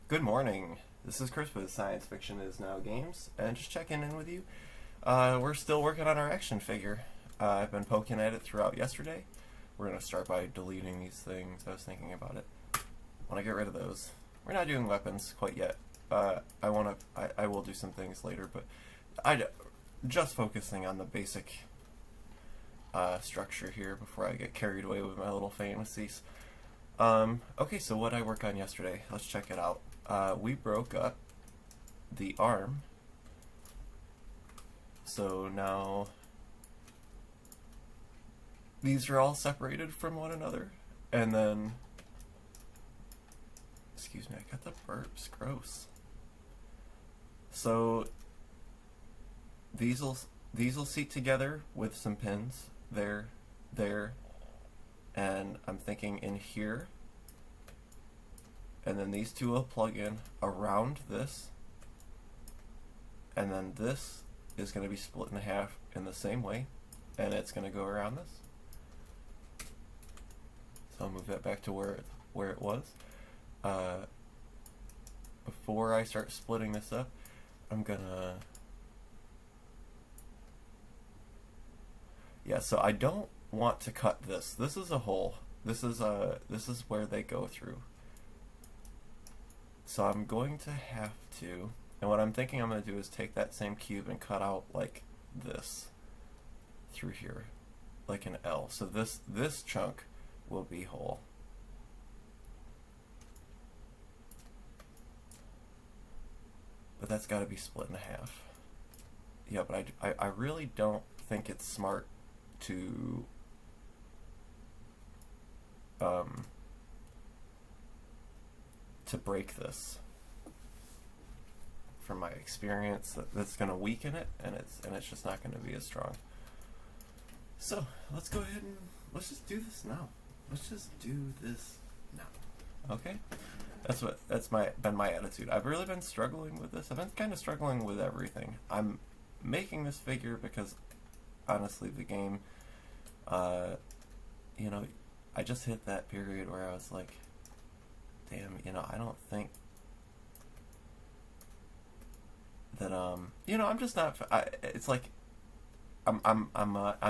Good morning. This is Chris with Science Fiction Is Now Games, and just checking in with you. We're still working on our action figure. I've been poking at it throughout yesterday. We're going to start by deleting these things. I was thinking about it. Want to get rid of those. We're not doing weapons quite yet. I will do some things later, but just focusing on the basic structure here before I get carried away with my little fantasies. Okay, so what I worked on yesterday, let's check it out. We broke up the arm, so now these are all separated from one another, and then, excuse me, I got the burps, gross. So these will seat together with some pins there, and I'm thinking in here. And then these two will plug in around this. And then this is going to be split in half in the same way. And it's going to go around this. So I'll move that back to where it was. Before I start splitting this up, I'm going to... Yeah, so I don't want to cut this. This is a hole. This is where they go through. So I'm going to have to, and what I'm thinking I'm going to do is take that same cube and cut out like this through here, like an L. So this chunk will be whole. But that's got to be split in half. Yeah, but I really don't think it's smart to break this. From my experience, that's going to weaken it, and it's just not going to be as strong. So let's go ahead and let's just do this now. Let's just do this now. Okay, that's been my attitude. I've really been struggling with this. I've been kind of struggling with everything. I'm making this figure because honestly, the game, you know, I just hit that period where I was like, damn, you know, I don't think that you know, I'm just not. It's like I'm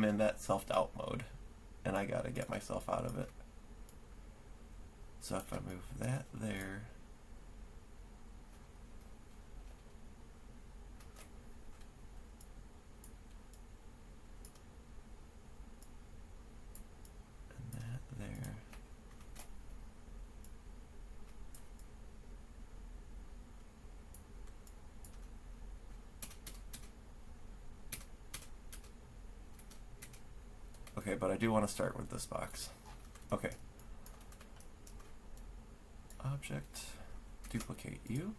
in that self-doubt mode, and I gotta get myself out of it. So if I move that there, and that there. Okay, but I do want to start with this box. Okay. Object, duplicate you.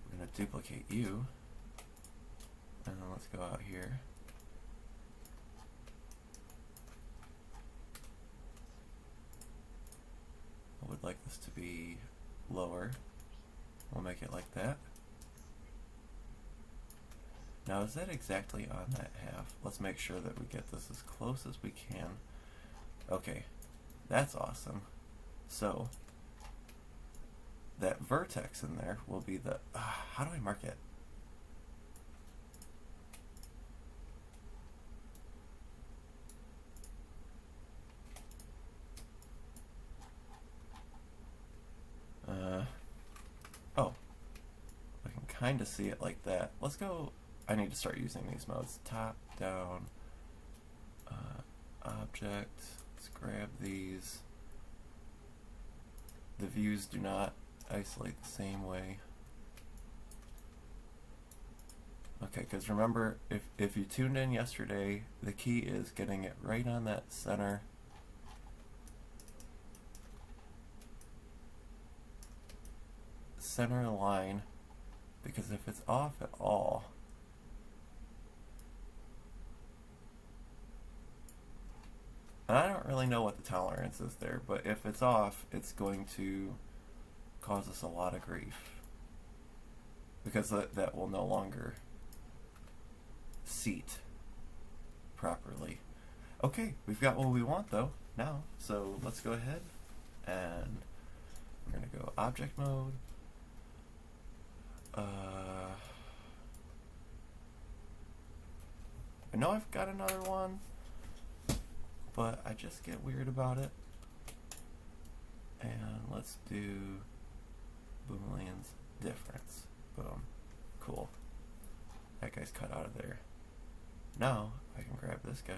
We're going to duplicate you. And then let's go out here. I would like this to be lower. We'll make it like that. Now, is that exactly on that half? Let's make sure that we get this as close as we can. Okay, that's awesome. So, that vertex in there will be the... how do I mark it? Oh, I can kind of see it like that. Let's go... I need to start using these modes. Top, down, object. Let's grab these. The views do not isolate the same way. Okay, because remember, if you tuned in yesterday, the key is getting it right on that center. Center line, because if it's off at all, and I don't really know what the tolerance is there, but if it's off, it's going to cause us a lot of grief. Because that will no longer seat properly. Okay, we've got what we want though now, so let's go ahead and we're object mode. I know I've got another one, but I just get weird about it. And let's do booleans difference. Boom. Cool. That guy's cut out of there. Now I can grab this guy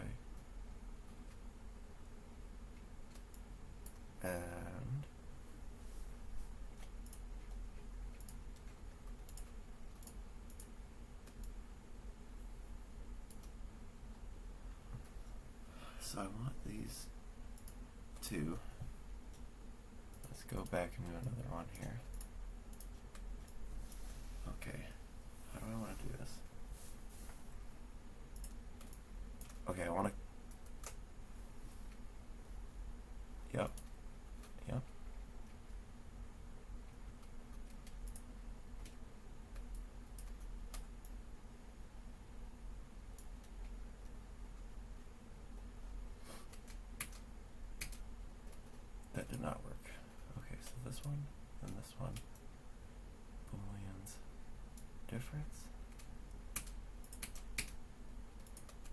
and so I want these two. Let's go back and do another one here. Okay, how do I want to do this? Okay, I want to. Yep. Yep. That did not work. Okay, so this one and this one. Booleans difference.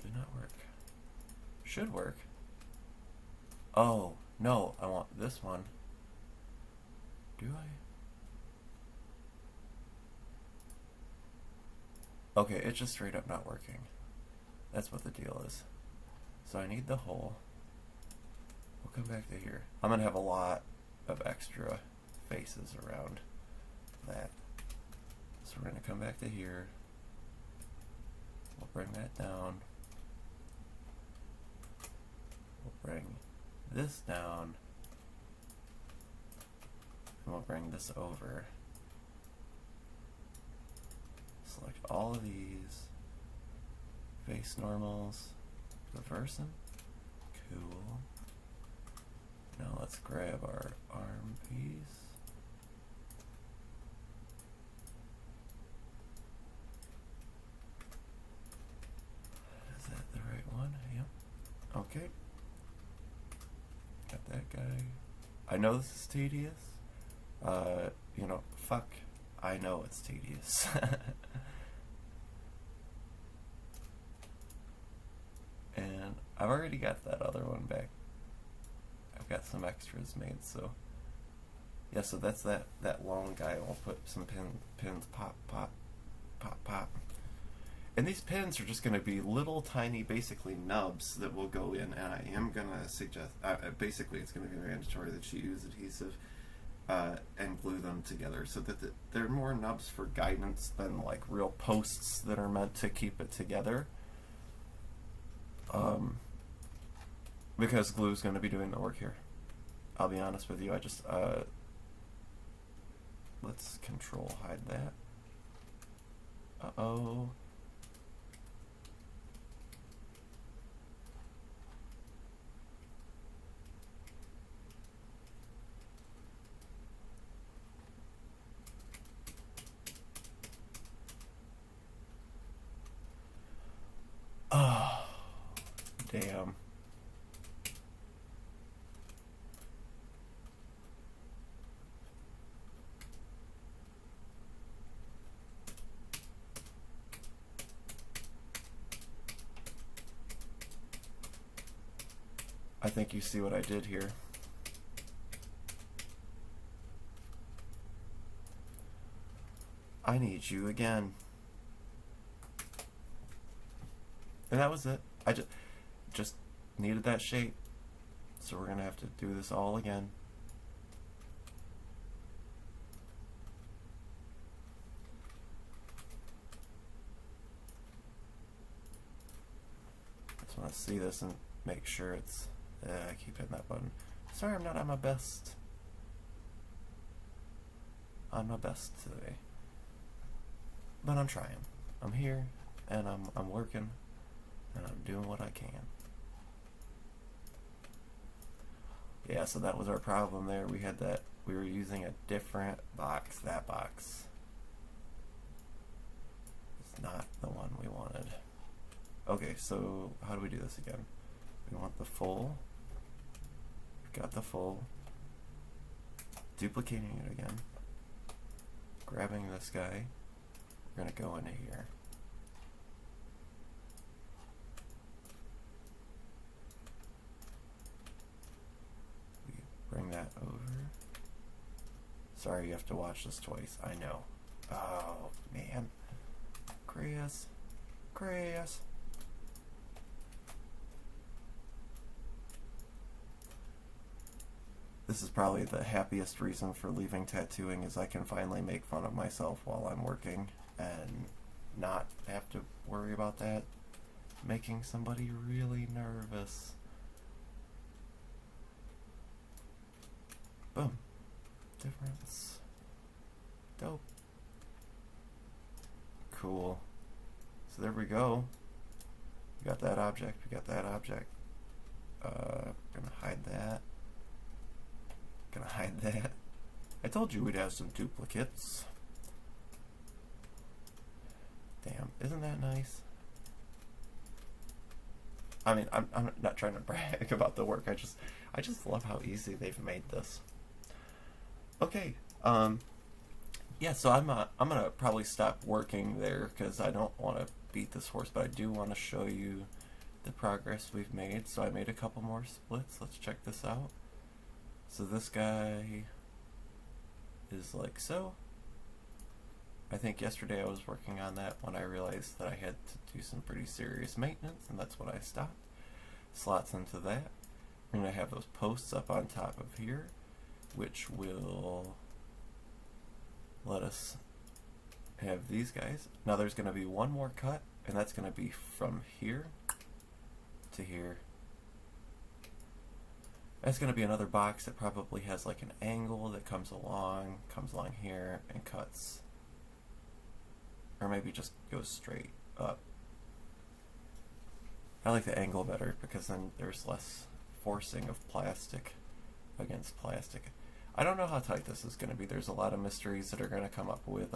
Did not work. Should work. Oh, no, I want this one. Do I? Okay, it's just straight up not working. That's what the deal is. So I need the whole. We'll come back to here. I'm going to have a lot of extra faces around that. So we're going to come back to here. We'll bring that down. We'll bring this down. And we'll bring this over. Select all of these. Face normals. Reverse them. Cool. Now let's grab our arm piece. Is that the right one? Yep. Okay. Got that guy. I know this is tedious. You know, fuck. I know it's tedious. And I've already got that other one back. I've got some extras made, so yeah. So that's that long guy. I'll put some pins. Pop, pop, pop, pop. And these pins are just going to be little tiny, basically nubs that will go in. And I am going to suggest, basically, it's going to be mandatory that you use adhesive and glue them together, so that they're more nubs for guidance than like real posts that are meant to keep it together. Because glue is going to be doing the work here. I'll be honest with you. I just let's control hide that. Uh-oh. Oh, damn. I think you see what I did here. I need you again. And that was it. I just needed that shape. So we're going to have to do this all again. Just want to see this and make sure it's... I keep hitting that button. Sorry, I'm not at my best. I'm my best today. But I'm trying. I'm here, and I'm working, and I'm doing what I can. Yeah, so that was our problem there. We had that, we were using a different box. That box is not the one we wanted. Okay, so how do we do this again? We want the full. We've got the full. duplicating it again, grabbing this guy, we're going to go into here. We bring that over. Sorry you have to watch this twice, I know. Oh, man. Grass. This is probably the happiest reason for leaving tattooing, is I can finally make fun of myself while I'm working and not have to worry about that making somebody really nervous. Boom. Difference. Dope. Cool. So there we go. We got that object. Gonna hide that. I told you we'd have some duplicates. Damn, isn't that nice? I mean, I'm not trying to brag about the work. I just love how easy they've made this. Okay. Yeah, so I'm gonna probably stop working there because I don't want to beat this horse, but I do want to show you the progress we've made. So I made a couple more splits. Let's check this out. So this guy is like so. I think yesterday I was working on that when I realized that I had to do some pretty serious maintenance, and that's when I stopped. Slots into that. We're going to have those posts up on top of here, which will let us have these guys. Now there's going to be one more cut, and that's going to be from here to here. That's going to be another box that probably has like an angle that comes along here and cuts. Or maybe just goes straight up. I like the angle better because then there's less forcing of plastic against plastic. I don't know how tight this is going to be. There's a lot of mysteries that are going to come up with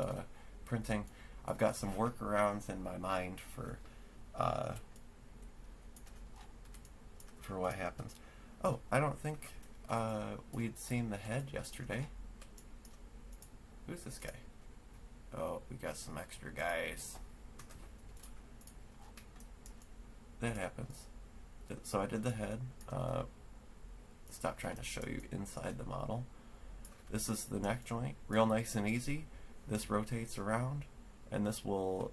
printing. I've got some workarounds in my mind for what happens. Oh, I don't think we'd seen the head yesterday. Who's this guy? Oh, we got some extra guys. That happens. So I did the head. Stop trying to show you inside the model. This is the neck joint. Real nice and easy. This rotates around, and this will,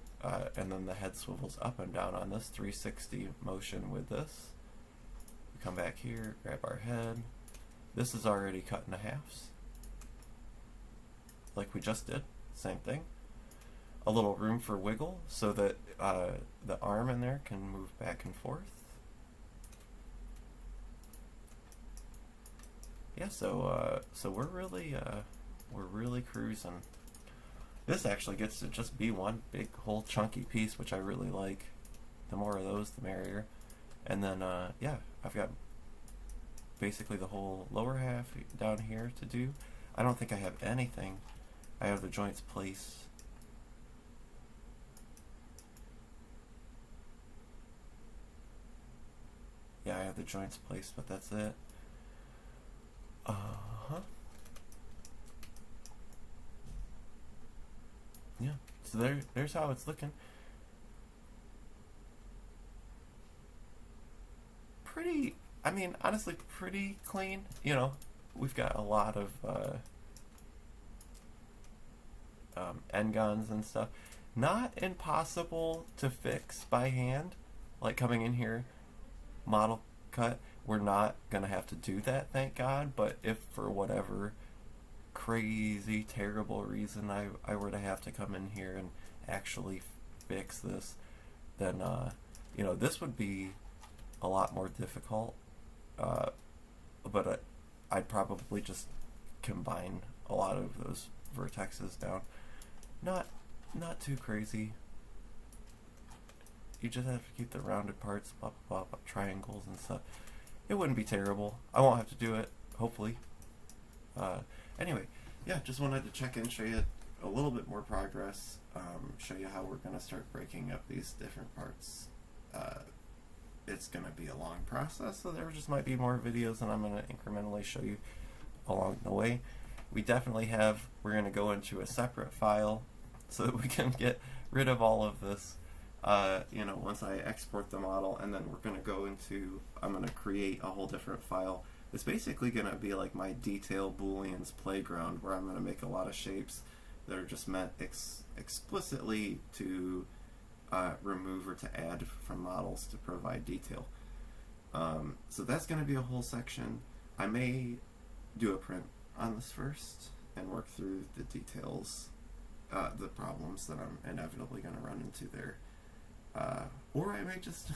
and then the head swivels up and down on this 360 motion with this. We come back here, grab our head. This is already cut into halves, like we just did. Same thing. A little room for wiggle so that the arm in there can move back and forth. Yeah, so we're really cruising. This actually gets to just be one big whole chunky piece, which I really like. The more of those, the merrier. And then yeah, I've got basically the whole lower half down here to do. I don't think I have anything. I have the joints placed. Yeah, I have the joints placed, but that's it. Yeah, so there's how it's looking. Pretty, I mean, honestly, pretty clean. You know, we've got a lot of end guns and stuff. Not impossible to fix by hand, like coming in here, model cut. We're not gonna have to do that, thank God. But if for whatever crazy, terrible reason I were to have to come in here and actually fix this, then you know, this would be a lot more difficult. But I'd probably just combine a lot of those vertexes down. Not too crazy. You just have to keep the rounded parts, blah, blah, blah, triangles and stuff. It wouldn't be terrible. I won't have to do it, hopefully. Anyway, yeah, just wanted to check in, show you a little bit more progress, show you how we're going to start breaking up these different parts. It's going to be a long process, so there just might be more videos, and I'm going to incrementally show you along the way. we definitely have, we're going to go into a separate file so that we can get rid of all of this, once I export the model, and then we're going to go into, I'm going to create a whole different file. It's basically going to be like my detail booleans playground, where I'm going to make a lot of shapes that are just meant explicitly to remove or to add from models to provide detail. So that's going to be a whole section. I may do a print on this first and work through the details, the problems that I'm inevitably going to run into there. Or I may just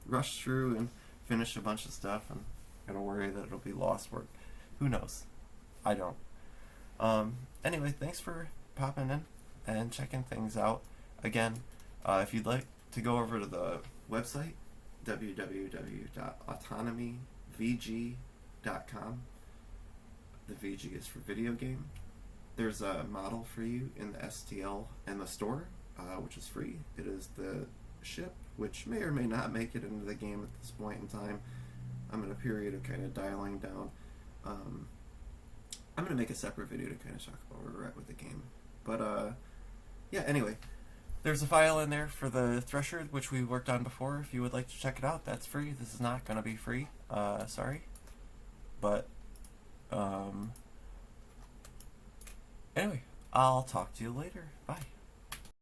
rush through and finish a bunch of stuff and going to worry that it'll be lost work. Who knows? I don't. Anyway, thanks for popping in and checking things out. Again, if you'd like to go over to the website, www.autonomyvg.com. The VG is for video game. There's a model for you in the STL and the store, which is free. It is the ship, which may or may not make it into the game at this point in time. I'm in a period of kind of dialing down. I'm going to make a separate video to kind of talk about where we're at with the game. But, yeah, anyway. There's a file in there for the Thresher, which we worked on before. If you would like to check it out, that's free. This is not going to be free. Sorry. But, anyway, I'll talk to you later. Bye.